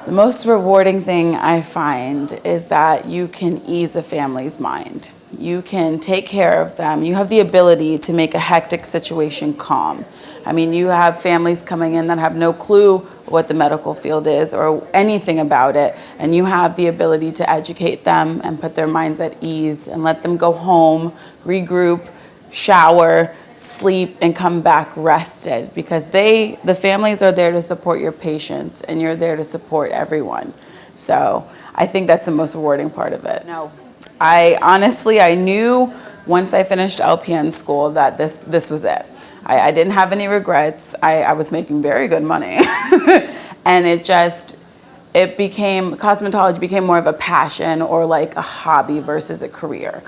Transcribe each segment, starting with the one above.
The most rewarding thing I find is that you can ease a family's mind. You can take care of them. You have the ability to make a hectic situation calm. I mean, you have families coming in that have no clue what the medical field is or anything about it, and you have the ability to educate them and put their minds at ease and let them go home, regroup, shower, sleep, and come back rested, because the families are there to support your patients and you're there to support everyone. So I think that's the most rewarding part of it. No, I knew once I finished LPN school that this was it. I didn't have any regrets. I was making very good money. And cosmetology became more of a passion or like a hobby versus a career.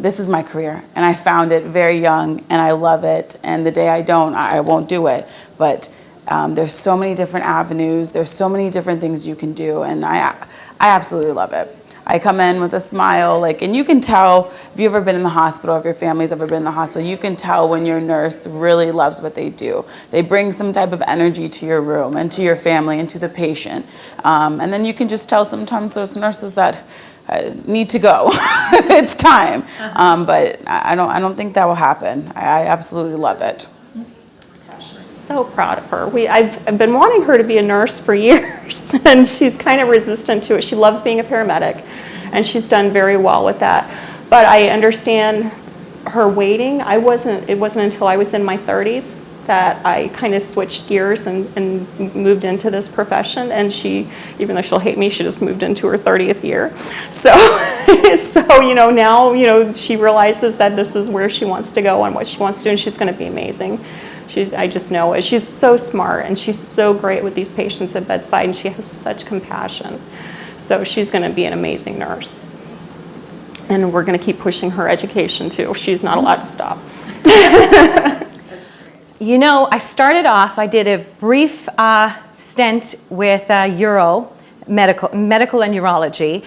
This is my career, and I found it very young, and I love it. And the day I don't, I won't do it. But there's so many different avenues. There's so many different things you can do, and I absolutely love it. I come in with a smile, and you can tell if you've ever been in the hospital, if your family's ever been in the hospital, you can tell when your nurse really loves what they do. They bring some type of energy to your room and to your family and to the patient. And then you can just tell sometimes those nurses that need to go. It's time. But I don't think that will happen. I absolutely love it. So proud of her. I've been wanting her to be a nurse for years, and she's kind of resistant to it. She loves being a paramedic, and she's done very well with that. But I understand her waiting. It wasn't until I was in my 30s that I kind of switched gears and moved into this profession. And she, even though she'll hate me, she just moved into her 30th year. So, now, she realizes that this is where she wants to go and what she wants to do, and she's going to be amazing. I just know it. She's so smart, and she's so great with these patients at bedside, and she has such compassion. So she's going to be an amazing nurse. And we're going to keep pushing her education too. She's not allowed to stop. I started off, I did a brief stint with medical and urology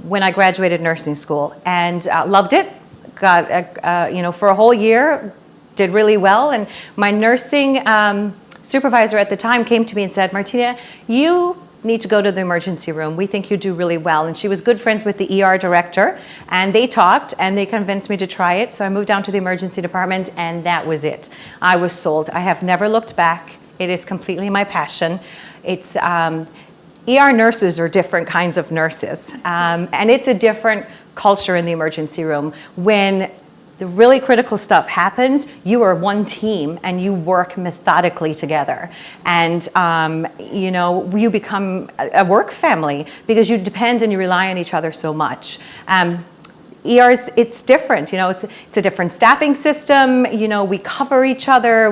when I graduated nursing school, and loved it. Got, for a whole year, did really well. And my nursing supervisor at the time came to me and said, Martina, you need to go to the emergency room. We think you do really well. And she was good friends with the ER director, and they talked and they convinced me to try it. So I moved down to the emergency department, and that was it. I was sold. I have never looked back. It is completely my passion. It's ER nurses are different kinds of nurses, and it's a different culture in the emergency room. When the really critical stuff happens, you are one team and you work methodically together. And, you become a work family because you depend and you rely on each other so much. ERs, it's different, it's a different staffing system, we cover each other,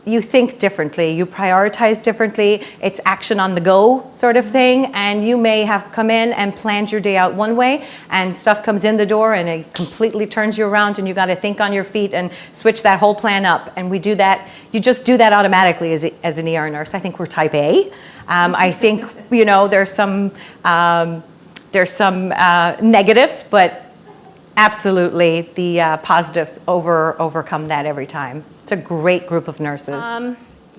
you think differently, you prioritize differently, it's action on the go sort of thing, and you may have come in and planned your day out one way, and stuff comes in the door and it completely turns you around, and you got to think on your feet and switch that whole plan up. And we do that, you just do that automatically as an ER nurse. I think we're type A. I think, there's some negatives, but absolutely, the positives overcome that every time. It's a great group of nurses.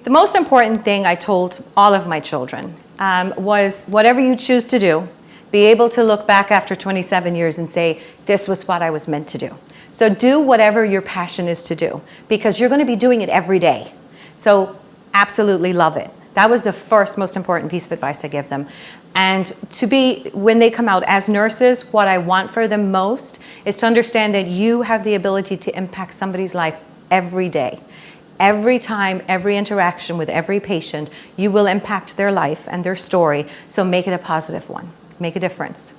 The most important thing I told all of my children was whatever you choose to do, be able to look back after 27 years and say, this was what I was meant to do. So do whatever your passion is to do, because you're going to be doing it every day. So absolutely love it. That was the first most important piece of advice I give them. And when they come out as nurses, what I want for them most is to understand that you have the ability to impact somebody's life every day. Every time, every interaction with every patient, you will impact their life and their story. So make it a positive one. Make a difference.